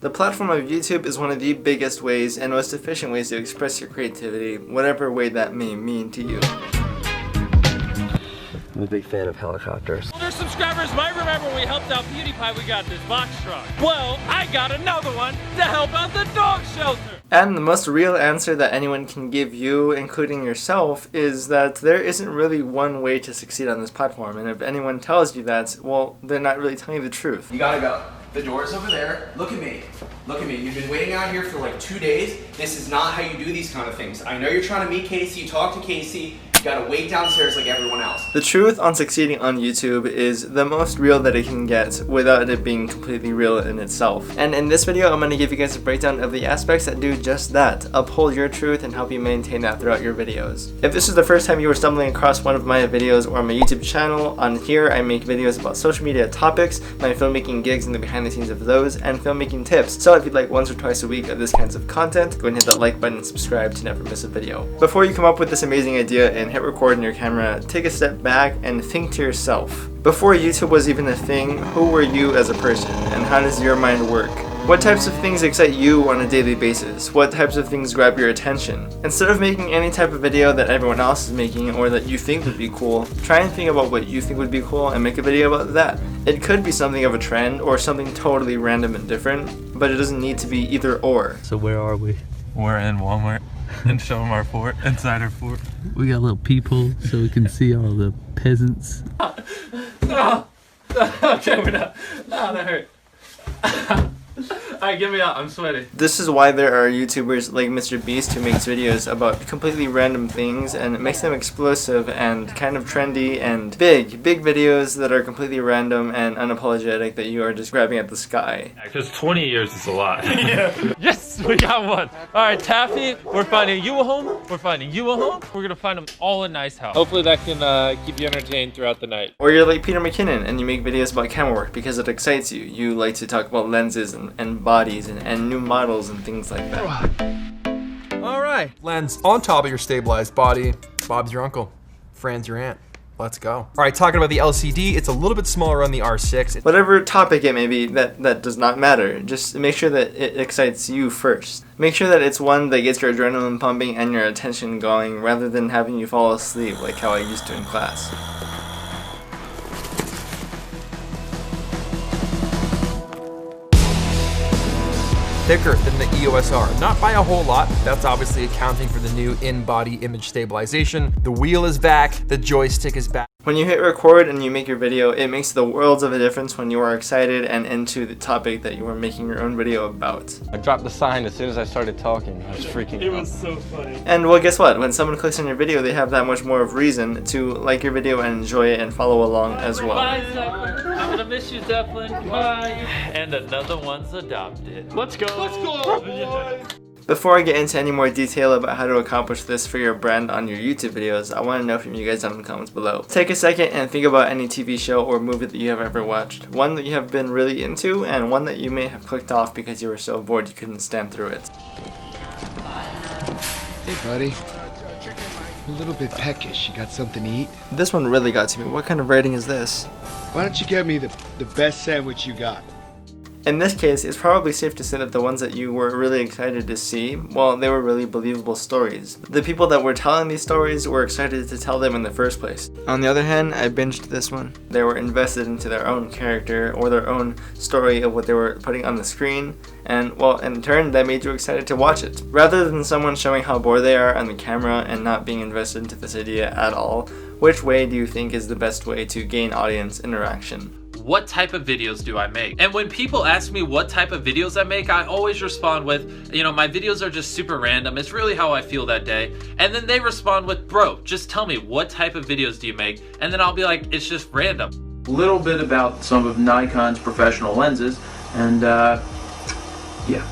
The platform of YouTube is one of the biggest ways and most efficient ways to express your creativity, whatever way that may mean to you. I'm a big fan of helicopters. Older subscribers might remember we helped out PewDiePie, we got this box truck. Well, I got another one to help out the dog shelter. And the most real answer that anyone can give you, including yourself, is that there isn't really one way to succeed on this platform. And if anyone tells you that, well, they're not really telling you the truth. You gotta go. The door's over there. Look at me. Look at me. You've been waiting out here for like 2 days. This is not how you do these kind of things. I know you're trying to meet Casey, talk to Casey. You gotta wait downstairs like everyone else. The truth on succeeding on YouTube is the most real that it can get without it being completely real in itself. And in this video, I'm going to give you guys a breakdown of the aspects that do just that, uphold your truth and help you maintain that throughout your videos. If this is the first time you were stumbling across one of my videos or my YouTube channel, on here I make videos about social media topics, my filmmaking gigs and the behind the scenes of those, and filmmaking tips. So if you'd like once or twice a week of this kinds of content, go and hit that like button and subscribe to never miss a video. Before you come up with this amazing idea and hit record on your camera, take a step back and think to yourself. Before YouTube was even a thing, who were you as a person, and how does your mind work? What types of things excite you on a daily basis? What types of things grab your attention? Instead of making any type of video that everyone else is making or that you think would be cool, try and think about what you think would be cool and make a video about that. It could be something of a trend or something totally random and different, but it doesn't need to be either or. So where are we? We're in Walmart and show them our fort, inside our fort. We got a little peephole so we can see all the peasants. No. Okay, we're not. No, that hurt. Alright, get me out. I'm sweaty. This is why there are YouTubers like MrBeast who makes videos about completely random things, and it makes them explosive and kind of trendy and big videos that are completely random and unapologetic that you are just grabbing at the sky. Because 20 years is a lot. Yeah. Yes, we got one. Alright, Taffy, we're finding you a home. We're finding you a home. We're gonna find them all a nice house. Hopefully that can keep you entertained throughout the night. Or you're like Peter McKinnon and you make videos about camera work because it excites you. You like to talk about lenses and bodies and new models and things like that. All right, lens on top of your stabilized body. Bob's your uncle, Fran's your aunt. Let's go. All right, talking about the LCD, it's a little bit smaller on the R6. Whatever topic it may be, that does not matter. Just make sure that it excites you first. Make sure that it's one that gets your adrenaline pumping and your attention going rather than having you fall asleep like how I used to in class. Thicker than the EOS R. Not by a whole lot. That's obviously accounting for the new in-body image stabilization. The wheel is back, the joystick is back. When you hit record and you make your video, it makes the worlds of a difference when you are excited and into the topic that you are making your own video about. I dropped the sign as soon as I started talking. I was freaking out. It was so funny. And well, guess what? When someone clicks on your video, they have that much more of reason to like your video and enjoy it and follow along as well. Bye, Zeppelin. I'm gonna miss you, Zeppelin. Bye. And another one's adopted. Let's go. Let's go, boys. Before I get into any more detail about how to accomplish this for your brand on your YouTube videos, I want to know from you guys down in the comments below. Take a second and think about any TV show or movie that you have ever watched. One that you have been really into and one that you may have clicked off because you were so bored you couldn't stand through it. Hey buddy, a little bit peckish. You got something to eat? This one really got to me. What kind of writing is this? Why don't you get me the best sandwich you got? In this case, it's probably safe to say that the ones that you were really excited to see, well, they were really believable stories. The people that were telling these stories were excited to tell them in the first place. On the other hand, I binged this one. They were invested into their own character or their own story of what they were putting on the screen, and well, in turn, that made you excited to watch it. Rather than someone showing how bored they are on the camera and not being invested into this idea at all, which way do you think is the best way to gain audience interaction? What type of videos do I make? And when people ask me what type of videos I make, I always respond with, you know, my videos are just super random. It's really how I feel that day. And then they respond with, bro, just tell me what type of videos do you make? And then I'll be like, it's just random. A little bit about some of Nikon's professional lenses, and yeah.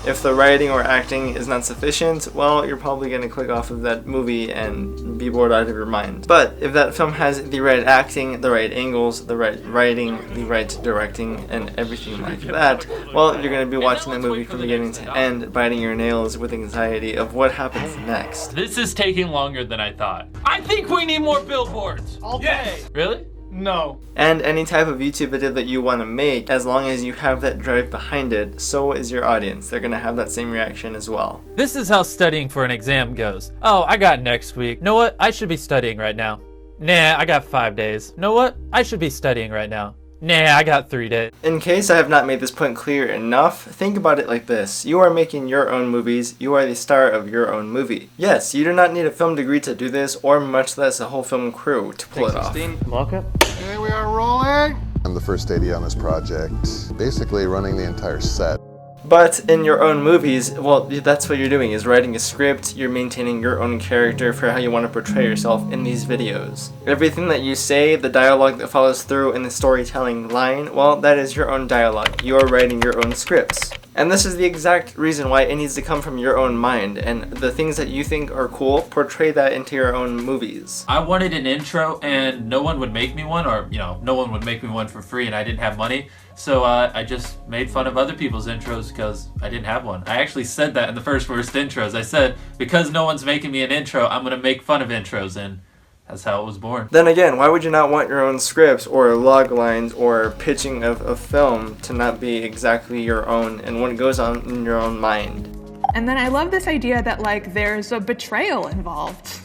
If the writing or acting is not sufficient, well, you're probably going to click off of that movie and be bored out of your mind. But if that film has the right acting, the right angles, the right writing, the right directing, and everything like that, well, you're going to be watching the movie from beginning to end, biting your nails with anxiety of what happens next. This is taking longer than I thought. I think we need more billboards. All day. Really? No. And any type of YouTube video that you want to make, as long as you have that drive behind it, so is your audience. They're gonna have that same reaction as well. This is how studying for an exam goes. Oh, I got next week. Know what? I should be studying right now. Nah, I got 5 days. Know what? I should be studying right now. Nah, I got 3 days. In case I have not made this point clear enough, think about it like this. You are making your own movies. You are the star of your own movie. Yes, you do not need a film degree to do this, or much less a whole film crew to pull it off. Welcome. Okay, we are rolling. I'm the first AD on this project, basically running the entire set. But in your own movies, well, that's what you're doing, is writing a script. You're maintaining your own character for how you want to portray yourself in these videos. Everything that you say, the dialogue that follows through in the storytelling line, well, that is your own dialogue. You are writing your own scripts. And this is the exact reason why it needs to come from your own mind, and the things that you think are cool, portray that into your own movies. I wanted an intro and no one would make me one, or no one would make me one for free and I didn't have money. So I just made fun of other people's intros because I didn't have one. I actually said that in the first intros. I said, because no one's making me an intro, I'm gonna make fun of intros, and that's how it was born. Then again, why would you not want your own scripts or log lines or pitching of a film to not be exactly your own and what goes on in your own mind? And then I love this idea that like there's a betrayal involved.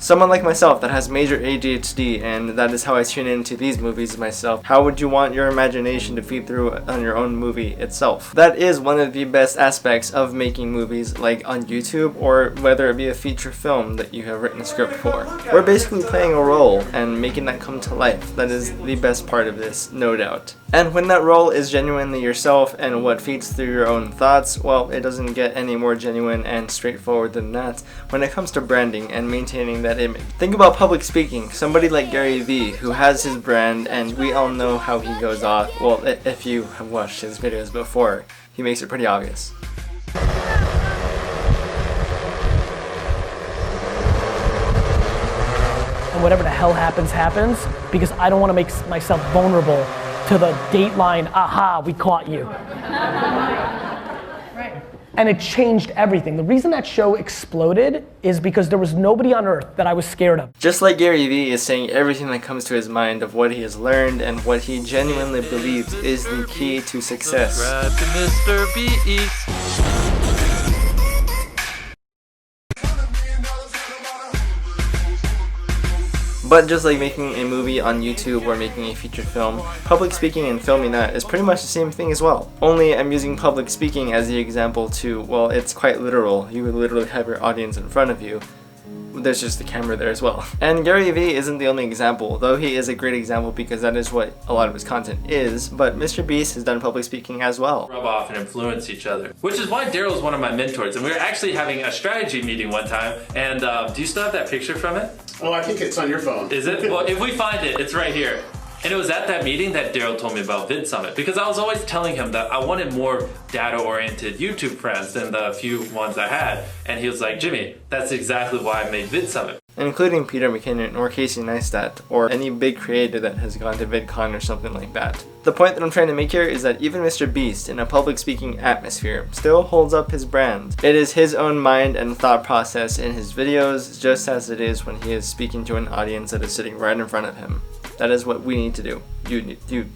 Someone like myself that has major ADHD, and that is how I tune into these movies myself. How would you want your imagination to feed through on your own movie itself? That is one of the best aspects of making movies, like on YouTube, or whether it be a feature film that you have written a script for. We're basically playing a role and making that come to life. That is the best part of this, no doubt. And when that role is genuinely yourself and what feeds through your own thoughts, well, it doesn't get any more genuine and straightforward than that when it comes to branding and maintaining that image. Think about public speaking. Somebody like Gary Vee, who has his brand, and we all know how he goes off. Well, if you have watched his videos before, he makes it pretty obvious. And whatever the hell happens, happens, because I don't want to make myself vulnerable to the Dateline, aha, we caught you. Right. And it changed everything. The reason that show exploded is because there was nobody on earth that I was scared of. Just like Gary Vee is saying everything that comes to his mind of what he has learned and what he genuinely believes is the key to success. Subscribe to MrBeast. But just like making a movie on YouTube or making a feature film, public speaking and filming that is pretty much the same thing as well. Only I'm using public speaking as the example to, well, it's quite literal. You would literally have your audience in front of you. There's just the camera there as well. And Gary Vee isn't the only example, though he is a great example because that is what a lot of his content is, but MrBeast has done public speaking as well. Rub off and influence each other. Which is why Daryl's one of my mentors, and we were actually having a strategy meeting one time, and do you still have that picture from it? Oh, I think it's on your phone. Is it? Well, if we find it, it's right here. And it was at that meeting that Daryl told me about VidSummit, because I was always telling him that I wanted more data-oriented YouTube friends than the few ones I had. And he was like, Jimmy, that's exactly why I made VidSummit. Including Peter McKinnon or Casey Neistat or any big creator that has gone to VidCon or something like that. The point that I'm trying to make here is that even MrBeast in a public speaking atmosphere still holds up his brand. It is his own mind and thought process in his videos, just as it is when he is speaking to an audience that is sitting right in front of him. That is what we need to do.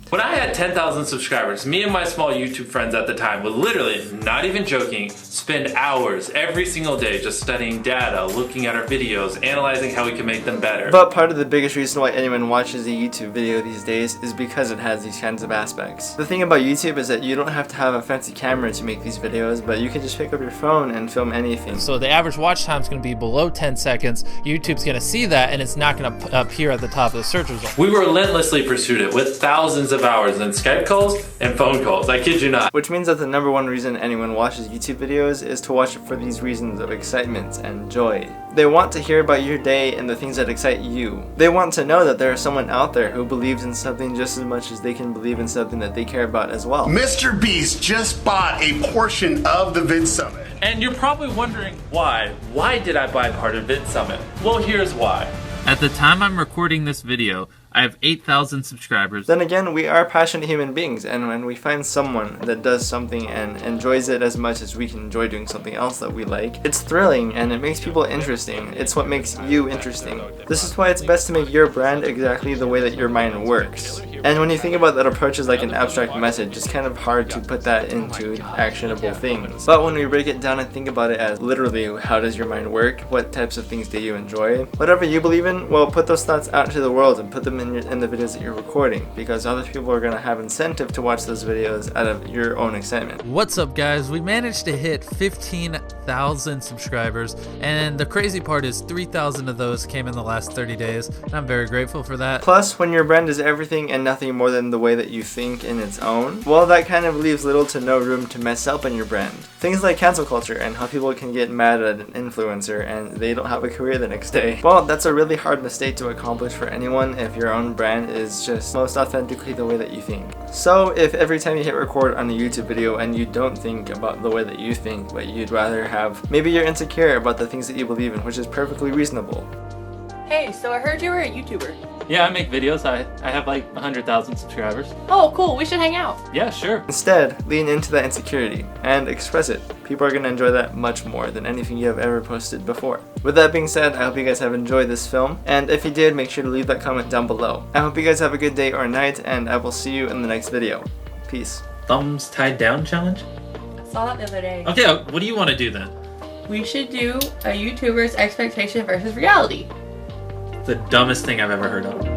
When I had 10,000 subscribers, me and my small YouTube friends at the time would literally, not even joking, spend hours every single day just studying data, looking at our videos, analyzing how we can make them better. But part of the biggest reason why anyone watches a YouTube video these days is because it has these kinds of aspects. The thing about YouTube is that you don't have to have a fancy camera to make these videos, but you can just pick up your phone and film anything. So the average watch time is going to be below 10 seconds. YouTube's going to see that and it's not going to appear at the top of the search result. We relentlessly pursued it with thousands of hours in Skype calls and phone calls. I kid you not. Which means that the number one reason anyone watches YouTube videos is to watch it for these reasons of excitement and joy. They want to hear about your day and the things that excite you. They want to know that there is someone out there who believes in something just as much as they can believe in something that they care about as well. MrBeast just bought a portion of the VidSummit. And you're probably wondering why. Why did I buy part of VidSummit? Well, here's why. At the time I'm recording this video, I have 8,000 subscribers. Then again, we are passionate human beings, and when we find someone that does something and enjoys it as much as we can enjoy doing something else that we like, it's thrilling and it makes people interesting. It's what makes you interesting. This is why it's best to make your brand exactly the way that your mind works. And when you think about that approach as like an abstract message, it's kind of hard to put that into actionable things. But when we break it down and think about it as literally, how does your mind work? What types of things do you enjoy? Whatever you believe in, well, put those thoughts out into the world and put them in the videos that you're recording, because other people are going to have incentive to watch those videos out of your own excitement. What's up, guys? We managed to hit 15,000 subscribers, and the crazy part is 3,000 of those came in the last 30 days, and I'm very grateful for that. Plus, when your brand is everything and nothing more than the way that you think in its own, well, that kind of leaves little to no room to mess up in your brand. Things like cancel culture and how people can get mad at an influencer and they don't have a career the next day. Well, that's a really hard mistake to accomplish for anyone if your own brand is just most authentically the way that you think. So if every time you hit record on a YouTube video and you don't think about the way that you think, but you'd rather have, maybe you're insecure about the things that you believe in, which is perfectly reasonable. Hey, so I heard you were a YouTuber. Yeah, I make videos. I have like 100,000 subscribers. Oh, cool. We should hang out. Yeah, sure. Instead, lean into that insecurity and express it. People are going to enjoy that much more than anything you have ever posted before. With that being said, I hope you guys have enjoyed this film, and if you did, make sure to leave that comment down below. I hope you guys have a good day or night, and I will see you in the next video. Peace. Thumbs tied down challenge? I saw that the other day. Okay, what do you want to do then? We should do a YouTuber's expectation versus reality. The dumbest thing I've ever heard of.